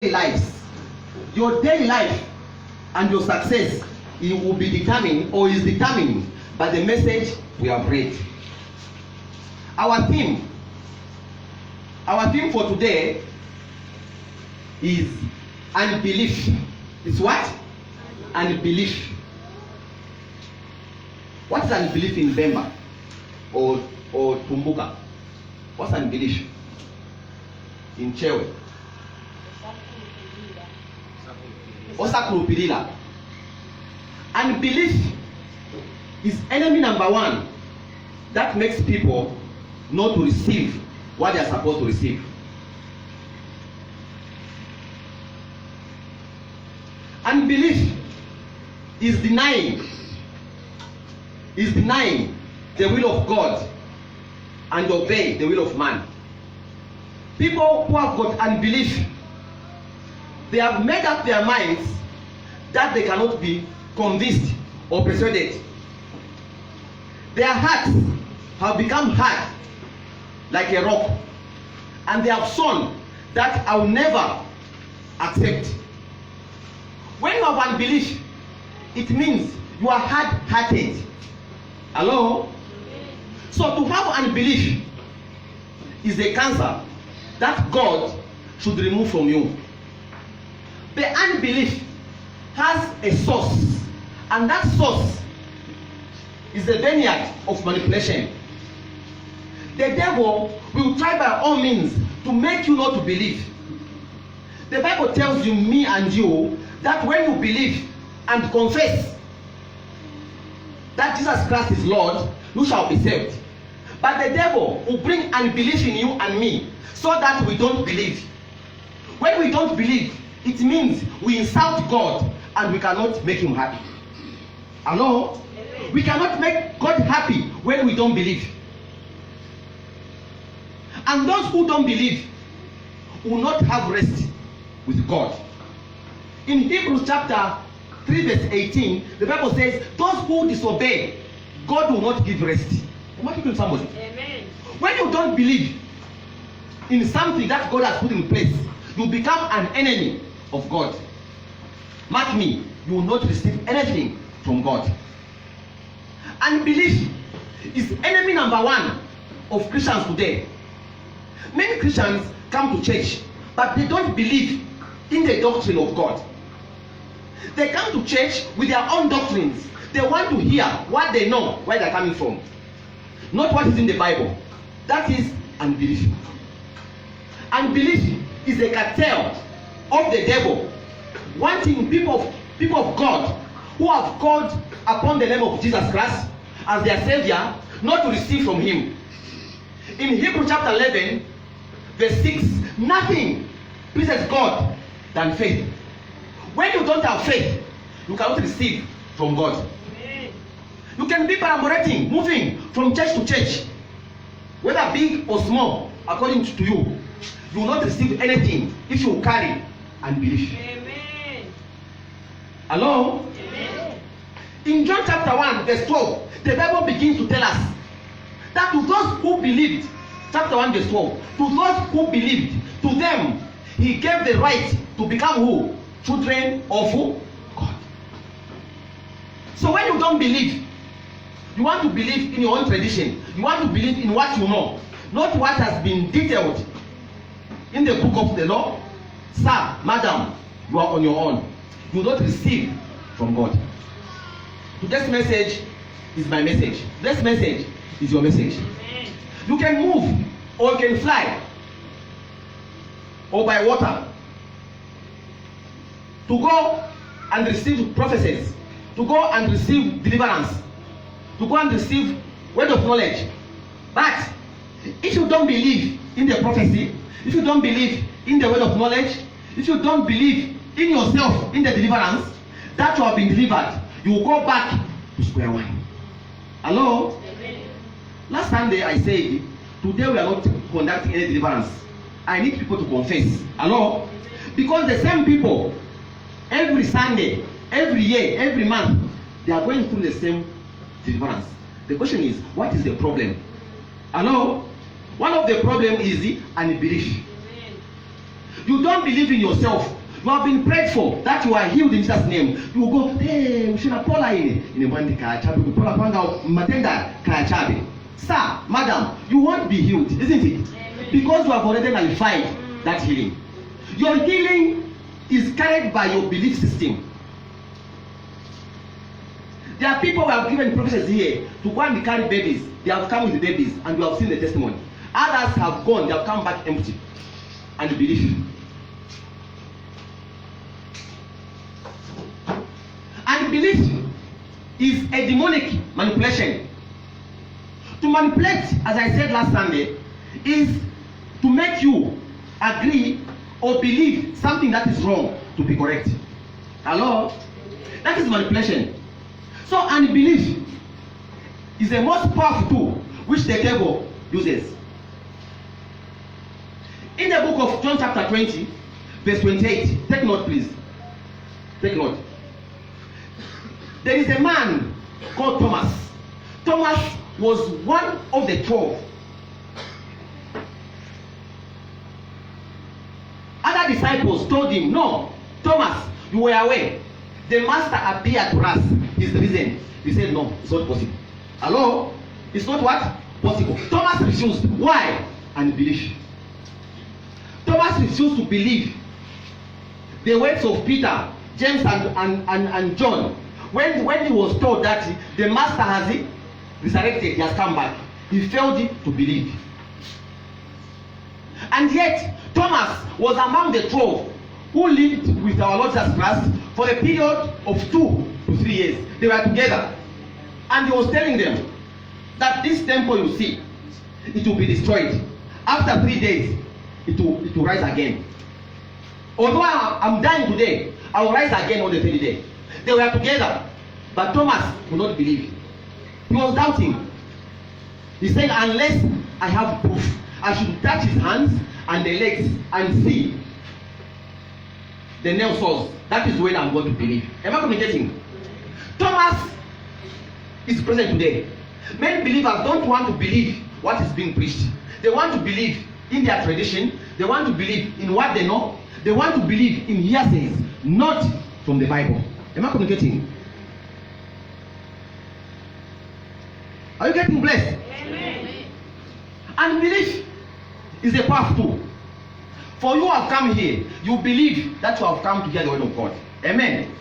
lives. Your daily life and your success, it will be determined or is determined by the message we have read. Our theme for today is unbelief. It's what? Unbelief. What is unbelief in Bemba or Tumbuka? What's unbelief in Chewe? Osakurupilila. Unbelief is enemy number one that makes people not to receive what they are supposed to receive. Unbelief is denying the will of God and obey the will of man. People who have got unbelief, they have made up their minds that they cannot be convinced or persuaded. Their hearts have become hard like a rock, and they have shown that I will never accept. When you have unbelief, it means you are hard-hearted. Hello? So to have unbelief is a cancer that God should remove from you. The unbelief has a source, and that source is the vineyard of manipulation. The devil will try by all means to make you not to believe. The Bible tells you, me and you, that when you believe and confess that Jesus Christ is Lord, you shall be saved. But the devil will bring unbelief in you and me so that we don't believe. When we don't believe, it means we insult God and we cannot make him happy. Hello? We cannot make God happy when we don't believe. And those who don't believe will not have rest with God. In Hebrews chapter 3 verse 18, the Bible says, those who disobey, God will not give rest. Am I talking to somebody? Amen. When you don't believe in something that God has put in place, you become an enemy of God. Mark me, you will not receive anything from God. Unbelief is enemy number one of Christians today. Many Christians come to church, but they don't believe in the doctrine of God. They come to church with their own doctrines. They want to hear what they know, where they're coming from, not what is in the Bible. That is unbelief. Unbelief is a cartel of the devil wanting people of God who have called upon the name of Jesus Christ as their Savior not to receive from him. In Hebrews chapter 11 verse 6, nothing pleases God than faith. When you don't have faith, you cannot receive from God. You can be perambulating, moving from church to church, whether big or small, according to you. You will not receive anything if you carry unbelief. Amen. Hello? Amen. In John chapter 1 verse 12, the Bible begins to tell us that to those who believed, chapter 1 verse 12, to those who believed, to them he gave the right to become who? Children of who? God. So when you don't believe, you want to believe in your own tradition. You want to believe in what you know, not what has been detailed in the book of the law. Sir, madam, you are on your own. You will not receive from God. Today's message is my message. This message is your message. Amen. You can move or you can fly or by water to go and receive prophecies, to go and receive deliverance, to go and receive word of knowledge. But if you don't believe in the prophecy, if you don't believe in the word of knowledge, if you don't believe in yourself, in the deliverance that you have been delivered, you will go back to square one. Hello? Amen. Last Sunday I said, today we are not conducting any deliverance. I need people to confess. Hello? Because the same people, every Sunday, every year, every month, they are going through the same deliverance. The question is, what is the problem? Hello? One of the problems is the unbelief. You don't believe in yourself. You have been prayed for that you are healed in Jesus' name. You will go, hey, ushina pola in mwandi kaya chabe, kupola panga matenda kaya chabe. Sir, madam, you won't be healed, isn't it? Because you have already nullified that healing. Your healing is carried by your belief system. There are people who have given prophecies here to go and carry babies. They have come with the babies and you have seen the testimony. Others have gone, they have come back empty. And you believe. And belief is a demonic manipulation. To manipulate, as I said last Sunday, is to make you agree or believe something that is wrong to be correct. Hello? That is manipulation. So unbelief is the most powerful tool which the devil uses. In the book of John chapter 20, verse 28, take note please. Take note. There is a man called Thomas. Thomas was one of the 12. Other disciples told him, no, Thomas, you were away. The master appeared to us. Is the reason. He said, no, it's not possible. Hello? It's not what? Possible. Thomas refused. Why? Unbelief. Thomas refused to believe the words of Peter, James, and John. When he was told that the master has resurrected, he has come back, he failed to believe. And yet, Thomas was among the 12 who lived with our Lord Jesus Christ for a period of 2 to 3 years. They were together. And he was telling them that this temple you see, it will be destroyed. After 3 days, it will rise again. Although I'm dying today, I will rise again on the 3rd day. They were together, but Thomas would not believe. He was doubting. He said, unless I have proof, I should touch his hands and the legs and see the nail sores. That is when I'm going to believe. Am I communicating? Thomas is present today. Many believers don't want to believe what is being preached. They want to believe in their tradition. They want to believe in what they know. They want to believe in hearsays, not from the Bible. Am I communicating? Are you getting blessed? Amen. Unbelief is a powerful tool. For you have come here, you believe that you have come to hear the word of God. Amen.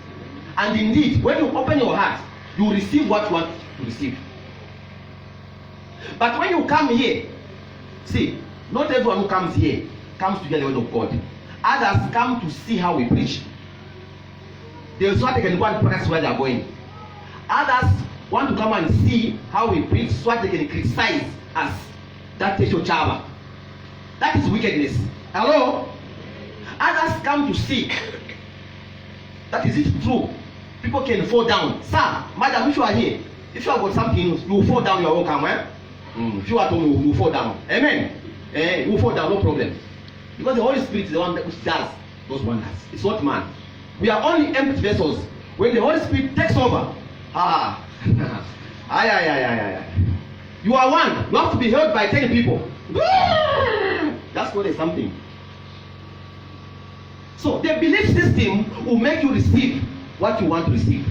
And indeed, when you open your heart, you receive what you want to receive. But when you come here, see, not everyone who comes here comes to hear the word of God. Others come to see how we preach. They so they can go and practice where they are going. Others want to come and see how we preach so they can criticize us. That is your chava. That is wickedness. Hello? Others come to see. That is it true. People can fall down. Sir, madam, if you are here, if you have got something, you will fall down your own car. If you are told you will fall down. Amen. You will fall down, no problem. Because the Holy Spirit is the one that does those wonders. It's not man. We are only empty vessels. When the Holy Spirit takes over, you are one. You have to be held by 10 people. That's what is something. So the belief system will make you receive what you want to receive.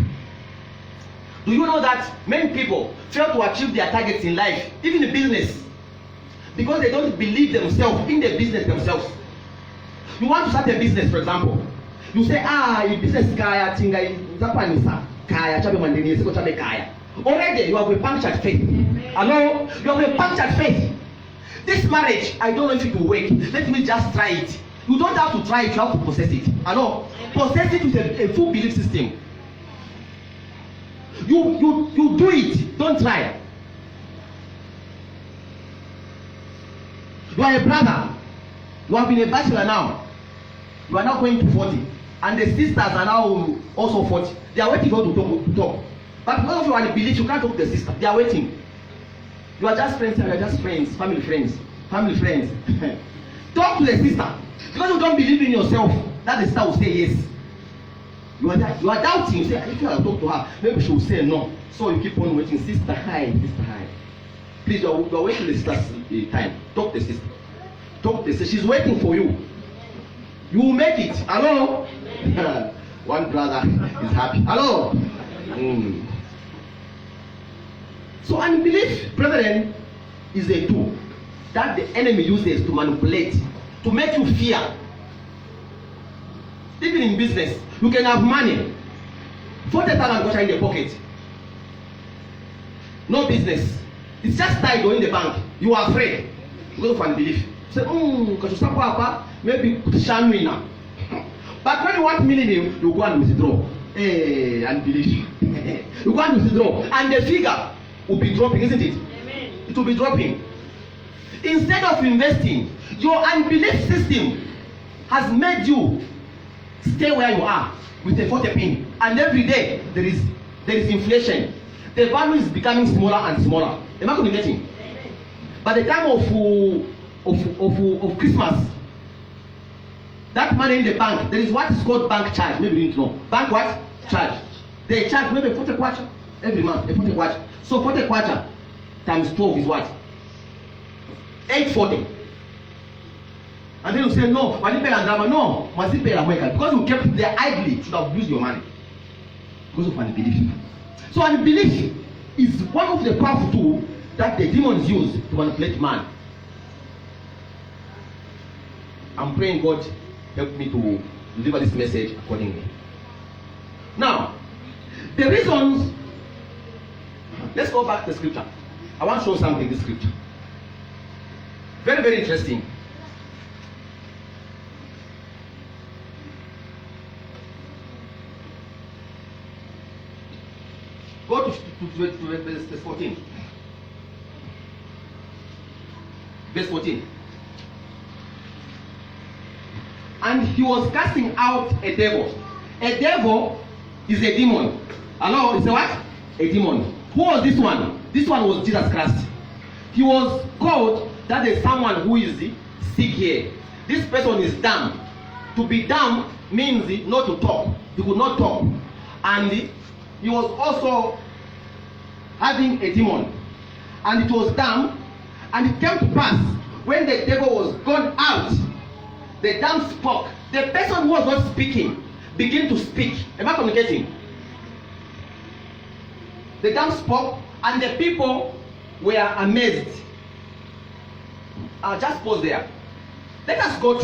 Do you know that many people fail to achieve their targets in life, even in business, because they don't believe themselves in the business themselves? You want to start a business, for example. You say, business kaya tinga zapanisa kaya chabe mandeni siko chabe kaya. Already you have a punctured faith. Hello, you have a punctured faith. This marriage, I don't know if it will work. Let me just try it. You don't have to try it, you have to possess it. Hello, possess it with a full belief system. You do it, don't try. You are a brother. You have been a bachelor now. You are now going to 40. And the sisters are now also 40. They are waiting for you to talk. But because of you are in belief, you can't talk to the sister. They are waiting. You are just friends, family friends. Talk to the sister. Because you don't believe in yourself, that the sister will say yes. You are doubting. You say, if you talk to her, maybe she will say no. So you keep on waiting. Sister, hi. Please, you are waiting the sister's time. Talk to the sister. She's waiting for you. You will make it. Hello? One brother is happy. Hello? So unbelief, brethren, is a tool that the enemy uses to manipulate, to make you fear. Even in business, you can have money, 40,000 in the pocket. No business. It's just tied in the bank. You are afraid because of unbelief. Say, because you maybe now. But when you want million, you go and withdraw. Hey, unbelief. You go and withdraw. And the figure will be dropping, isn't it? Amen. It will be dropping. Instead of investing, your unbelief system has made you stay where you are with a 40 pin. And every day there is inflation. The value is becoming smaller and smaller. Am I communicating? By the time of Christmas, that money in the bank, there is what is called bank charge. Maybe you didn't know. Bank what? Charge. They charge maybe 40 kwacha every month. 40 kwacha. So 40 kwacha times 12 is what? 840. And then you say, no, must pay and no, must pay and because you kept there idly, you should have used your money. Because of unbelief. So unbelief is one of the powerful tools that the demons use to manipulate man. I'm praying God help me to deliver this message accordingly. Now, the reasons, let's go back to the scripture. I want to show something in the scripture. Very, very interesting. Go to verse 14. Verse 14. And he was casting out a devil. A devil is a demon. Hello, it's a what? A demon. Who was this one? This one was Jesus Christ. He was called that is someone who is sick here. This person is dumb. To be dumb means not to talk. He could not talk. And he was also having a demon. And it was dumb. And it came to pass when the devil was gone out, the dumb spoke. The person who was not speaking began to speak. Am I communicating? The dumb spoke, and the people were amazed. Just pause there. Let us go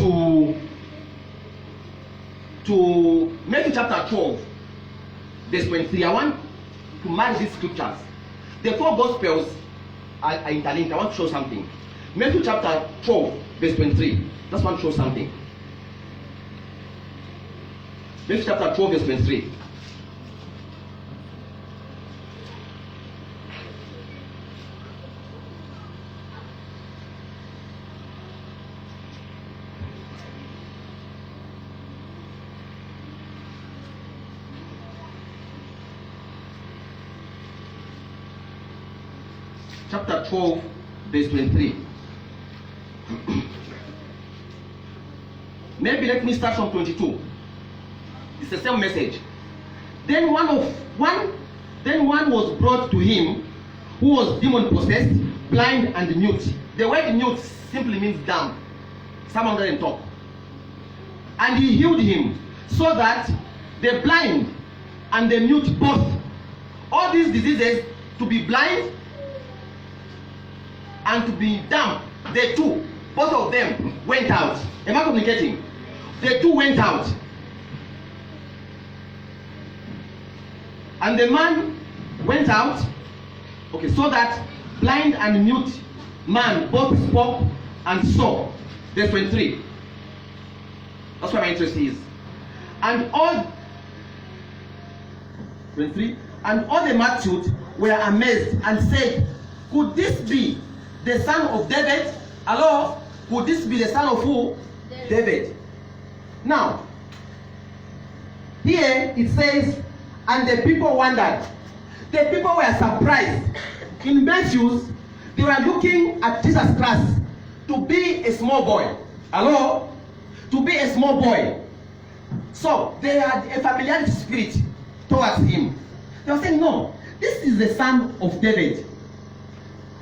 to Matthew chapter 12, verse 23. I want to mark these scriptures. The four gospels are interlinked. I want to show something. Matthew chapter 12, verse 23. Just want to show something. Matthew chapter 12, verse 23. Chapter 12, verse 23. Maybe let me start from 22. It's the same message. Then one was brought to him who was demon possessed, blind and mute. The word mute simply means dumb. Someone doesn't talk. And he healed him, so that the blind and the mute both, all these diseases, to be blind and to be dumb, the two, both of them went out. Am I communicating? The two went out. And the man went out, okay, so that blind and mute man both spoke and saw. Verse 23. That's where my interest is. And all 23, and all the multitude were amazed and said, could this be the son of David? Hello? Could this be the son of who? David. Now, here it says, and the people wondered. The people were surprised. In Matthew, they were looking at Jesus Christ to be a small boy. Hello? To be a small boy. So, they had a familiarity spirit towards him. They were saying, no, this is the son of David,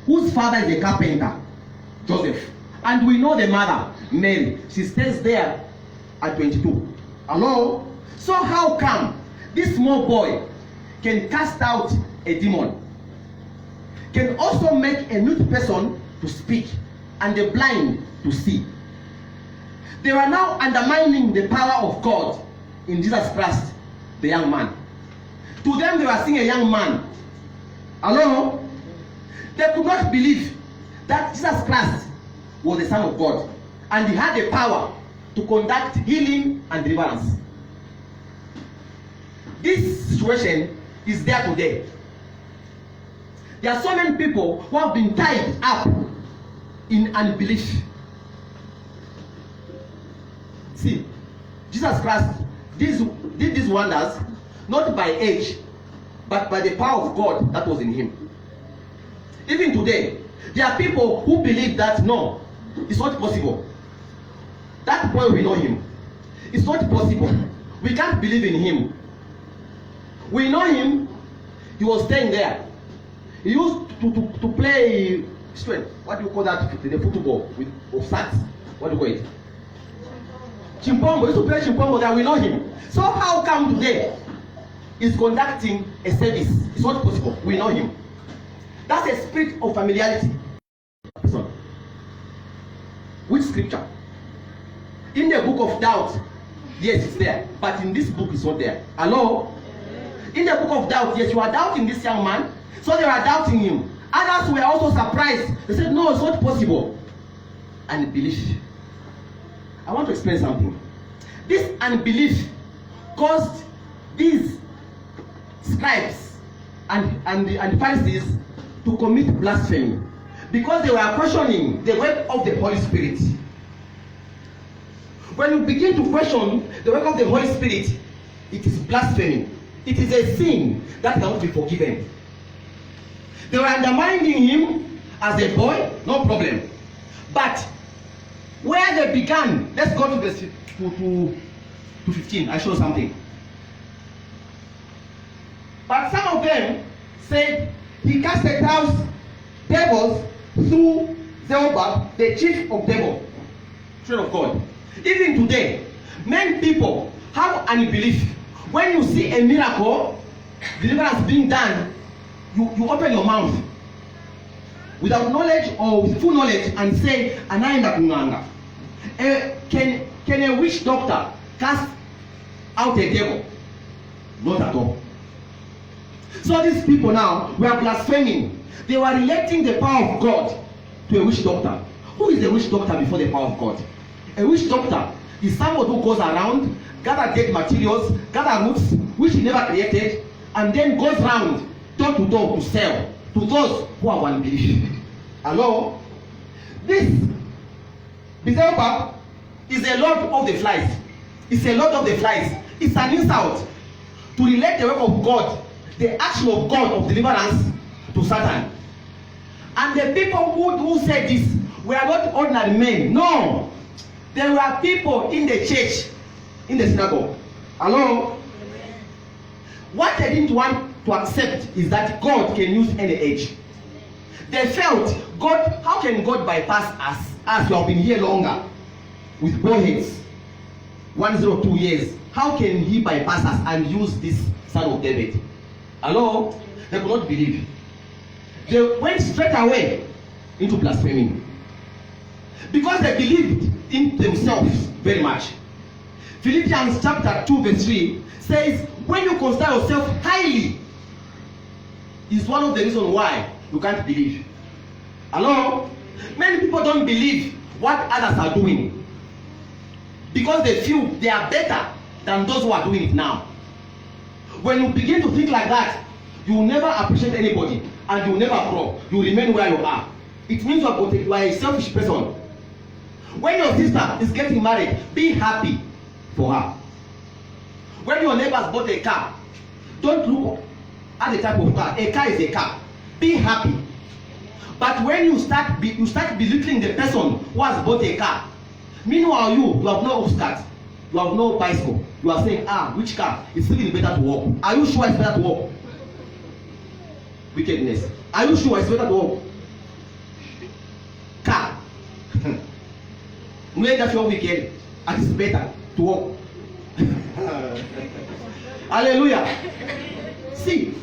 whose father is a carpenter, Joseph. And we know the mother, Mary. She stays there at 22. Hello? So how come this small boy can cast out a demon, can also make a mute person to speak and the blind to see? They were now undermining the power of God in Jesus Christ, the young man. To them, they were seeing a young man. Hello? They could not believe that Jesus Christ was the Son of God and he had the power to conduct healing and deliverance. This situation is there today. There are so many people who have been tied up in unbelief. See, Jesus Christ did these wonders not by age, but by the power of God that was in him. Even today, there are people who believe that no, it's not possible. That boy, we know him. It's not possible. We can't believe in him. We know him. He was staying there. He used to play straight. What do you call that? The football with of sacks. What do you call it? Chimpombo. He used to play chimpombo there. We know him. So how come today he's conducting a service? It's not possible. We know him. That's a spirit of familiarity. Which scripture? In the book of doubt, yes, it's there. But in this book, it's not there. Hello? In the book of doubt, yes, you are doubting this young man. So they were doubting him. Others were also surprised. They said, no, it's not possible. Unbelief. I want to explain something. This unbelief caused these scribes and Pharisees to commit blasphemy because they were questioning the work of the Holy Spirit. When you begin to question the work of the Holy Spirit, it is blasphemy. It is a sin that cannot be forgiven. They were undermining him as a boy, no problem. But where they began, let's go to 15. I show something. But some of them said he casted out devils through Zerubbabel, the chief of devils, children of God. Even today, many people have unbelief. When you see a miracle, deliverance being done, you open your mouth without knowledge or with full knowledge and say, anaenda kunganga. Can a witch doctor cast out a devil? Not at all. So these people now were blaspheming. They were relating the power of God to a witch doctor. Who is a witch doctor before the power of God? A witch doctor is someone who goes around, gather dead materials, gather roots which he never created, and then goes around door to door to sell to those who are unbelief. Hello? This Beelzebub is a lord of the flies. It's a lord of the flies. It's an insult to relate the work of God, the action of God of deliverance, to Satan. And the people who said this were not ordinary men. No. There were people in the church, in the synagogue. Hello? What they didn't want to accept is that God can use any age. They felt, God, how can God bypass us as we have been here longer with bullheads, 102 years? How can he bypass us and use this son of David? Hello? They could not believe. They went straight away into blasphemy because they believed in themselves very much. Philippians chapter 2 verse 3 says, when you consider yourself highly, is one of the reasons why you can't believe. Hello? Many people don't believe what others are doing because they feel they are better than those who are doing it now. When you begin to think like that, you will never appreciate anybody and you will never grow. You will remain where you are. It means you are a selfish person. When your sister is getting married, be happy for her. When your neighbors bought a car, don't look at the type of car. A car is a car. Be happy. But when you start belittling the person who has bought a car, meanwhile you have no obstacle, you have no bicycle, you are saying, which car is really better to walk? Are you sure it's better to walk? Wickedness. Are you sure it's better to walk? Car. Know that you're wicked, and it's better. to walk. Hallelujah. See,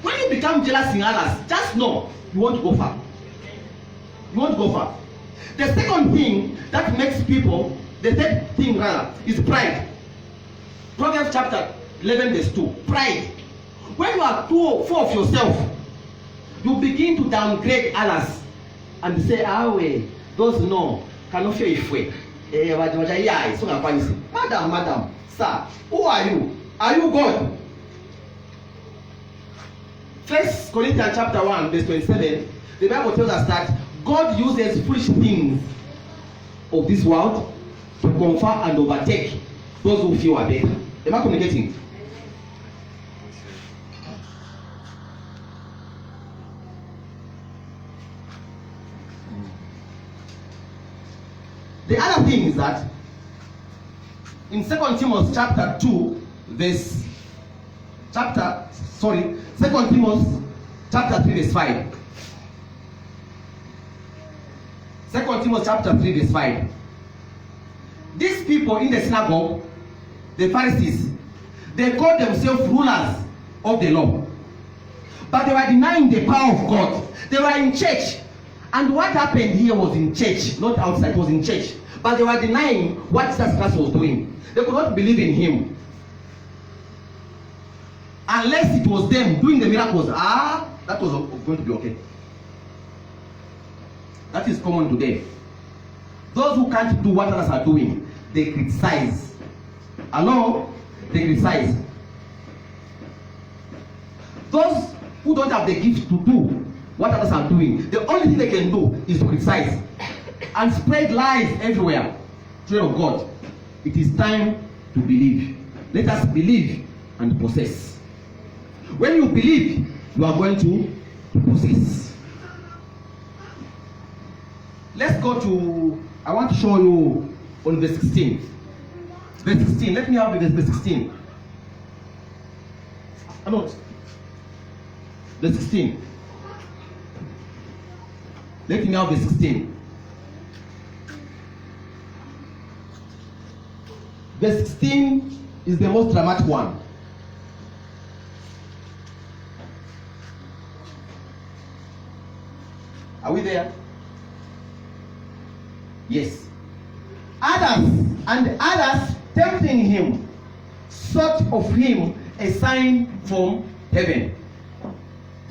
when you become jealous in others, just know you want to go far. You want to go far. The second thing that makes people, the third thing rather, is pride. Proverbs chapter 11 verse 2. Pride. When you are too full of yourself, you begin to downgrade others and say, those no cannot feel if we. Madam, sir, who are you? Are you God? 1 Corinthians chapter 1 verse 27, the Bible tells us that God uses foolish things of this world to confer and overtake those who feel are better. Am I communicating? The other thing is that in 2 Timothy chapter 2 verse 2 Timothy chapter 3 verse 5. 2 Timothy chapter 3 verse 5. These people in the synagogue, the Pharisees, they called themselves rulers of the law, but they were denying the power of God. They were in church, and what happened here was in church, not outside. It was in church, but they were denying what Jesus Christ was doing. They could not believe in him unless it was them doing the miracles. That was going to be okay. That is common today. Those who can't do what others are doing, they criticize. Hello? They criticize. Those who don't have the gift to do what others are doing, the only thing they can do is to criticize and spread lies everywhere. Children of God, it is time to believe. Let us believe and possess. When you believe, you are going to possess. Let's go to, I want to show you on verse 16. Verse 16, let me have verse 16. No, verse 16. Let me have verse 16. Verse 16 is the most dramatic one. Are we there? Yes. Others tempting him sought of him a sign from heaven.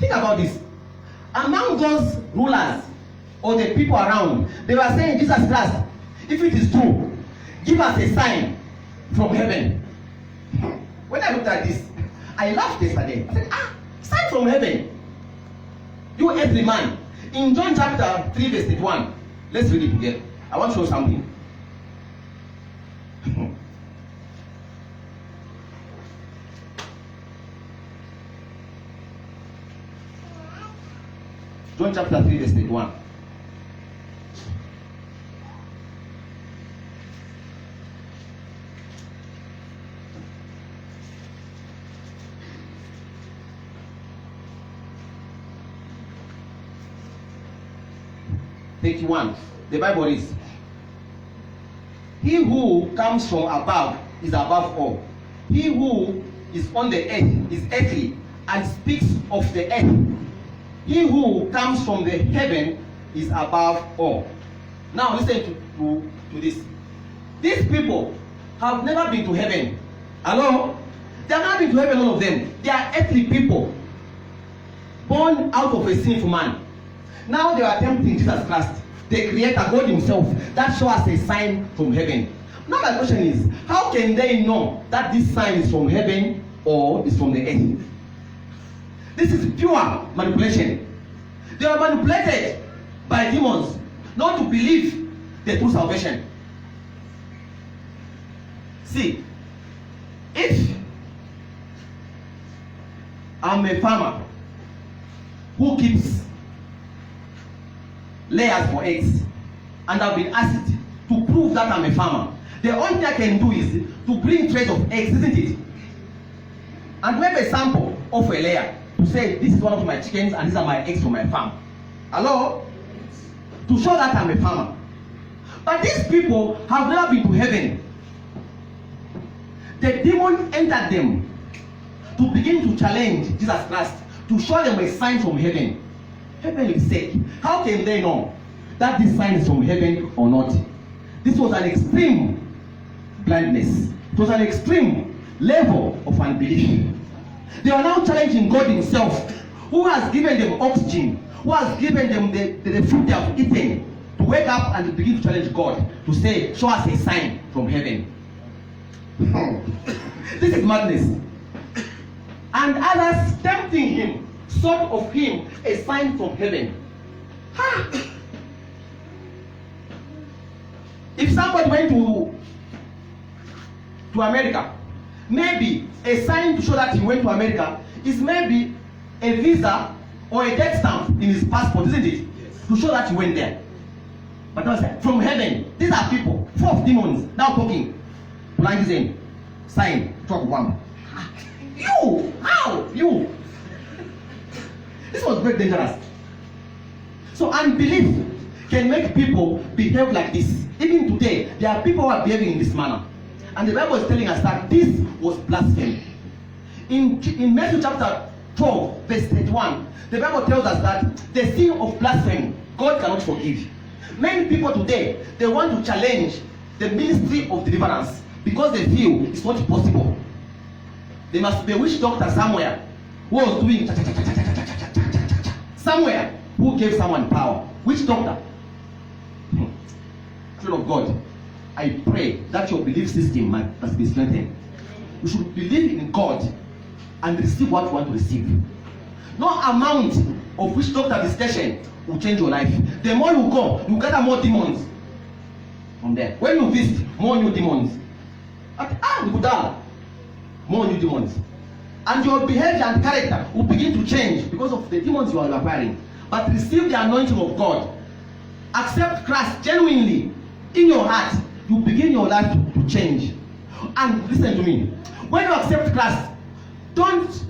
Think about this. Among those rulers or the people around, they were saying, Jesus Christ, if it is true, give us a sign from heaven. When I looked at this, I laughed yesterday. I said, sign from heaven. You every man. In John chapter 3 verse 1, let's read it together. I want to show something. John chapter 3 verse 1. The Bible is, he who comes from above is above all. He who is on the earth is earthly and speaks of the earth. He who comes from the heaven is above all. Now listen to this. These people have never been to heaven. Hello? They have not been to heaven, all of them. They are earthly people, born out of a sinful man. Now they are tempting Jesus Christ, the Creator, God himself, that shows us a sign from heaven. Now my question is, how can they know that this sign is from heaven or is from the earth? This is pure manipulation. They are manipulated by demons not to believe the true salvation. See, if I'm a farmer who keeps layers for eggs, and I've been asked to prove that I'm a farmer, the only thing I can do is to bring trays of eggs, isn't it? And we have a sample of a layer to say this is one of my chickens and these are my eggs from my farm. Hello? To show that I'm a farmer. But these people have never been to heaven. The demon entered them to begin to challenge Jesus Christ, to show them a sign from heaven. Heaven is sick. How can they know that this sign is from heaven or not? This was an extreme blindness. It was an extreme level of unbelief. They are now challenging God himself, who has given them oxygen, who has given them the food they have eaten, to wake up and begin to challenge God, to say, show us a sign from heaven. This is madness. And others tempting him, sought of him a sign from heaven. If somebody went to America, maybe a sign to show that he went to America is maybe a visa or a death stamp in his passport, isn't it? Yes. To show that he went there. But that was from heaven. These are people, full of demons, now talking. Blind in, sign, talk one. You! How? You! This was very dangerous. So unbelief can make people behave like this. Even today, there are people who are behaving in this manner. And the Bible is telling us that this was blasphemy. In Matthew chapter 12, verse 31, the Bible tells us that the sin of blasphemy, God cannot forgive. Many people today, they want to challenge the ministry of deliverance because they feel it's not possible. There must be a witch doctor somewhere who was doing somewhere who gave someone power. Witch doctor. Children of God, I pray that your belief system must be strengthened. You should believe in God and receive what you want to receive. No amount of witch doctor visitation will change your life. The more you go, you gather more demons from there. When you visit, more new demons. More new demons. And your behavior and character will begin to change because of the demons you are acquiring. But receive the anointing of God. Accept Christ genuinely in your heart. You begin your life to change. And listen to me. When you accept Christ, don't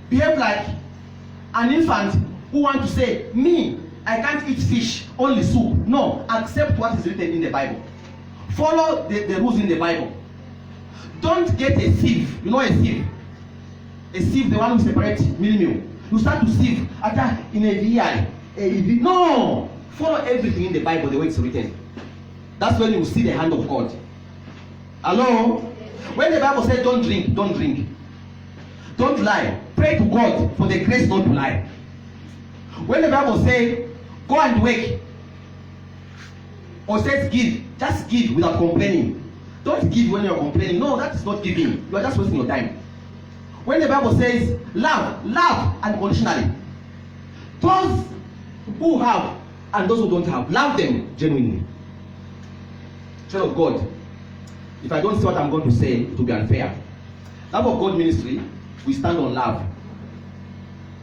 behave like an infant who wants to say, me, I can't eat fish, only soup. No, accept what is written in the Bible. Follow the rules in the Bible. Don't get a sieve. You know a sieve? A sieve, the one who separates meal. You start to sieve in a VI. No! Follow everything in the Bible the way it's written. That's when you see the hand of God. Hello? When the Bible says don't drink, don't drink. Don't lie. Pray to God for the grace not to lie. When the Bible says go and work, or says give, just give without complaining. Don't give when you're complaining. No, that is not giving. You are just wasting your time. When the Bible says love, love unconditionally. Those who have and those who don't have, love them genuinely. Child of God, if I don't say what I'm going to say, it will be unfair. Love of God ministry, we stand on love.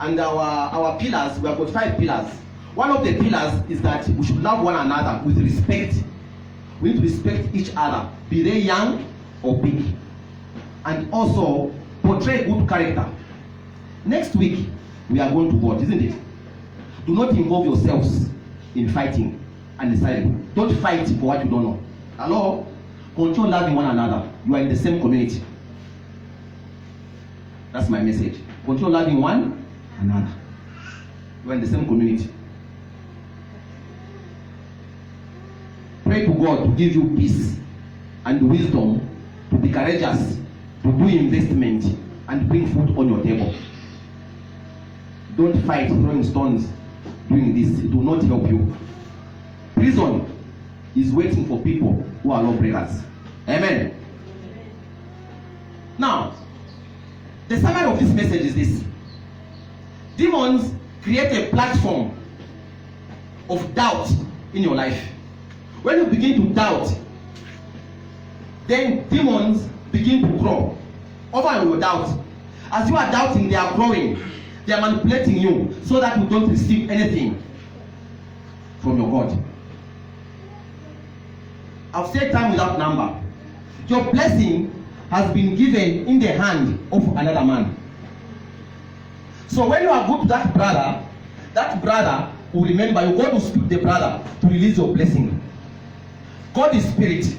And our pillars, we have got 5 pillars. One of the pillars is that we should love one another with respect. We need to respect each other, be they young or big. And also portray good character. Next week, we are going to God, isn't it? Do not involve yourselves in fighting and deciding. Don't fight for what you don't know. Hello? Control loving one another. You are in the same community. That's my message. Control loving one another. You are in the same community. Pray to God to give you peace and wisdom to be courageous, to do investment and bring food on your table. Don't fight throwing stones doing this. It will not help you. Prison is waiting for people who are lawbreakers. Amen. Now, the summary of this message is this. Demons create a platform of doubt in your life. When you begin to doubt, then demons begin to grow over your doubt. As you are doubting, they are growing. They are manipulating you so that you don't receive anything from your God. I've said time without number. Your blessing has been given in the hand of another man. So when you are good to that brother will remember you. God will speak to the brother to release your blessing. God is spirit.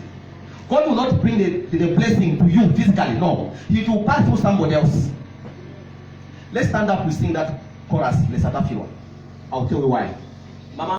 God will not bring the blessing to you physically. No, it will pass through somebody else. Let's stand up. We sing that chorus. Let's start a few. I'll tell you why.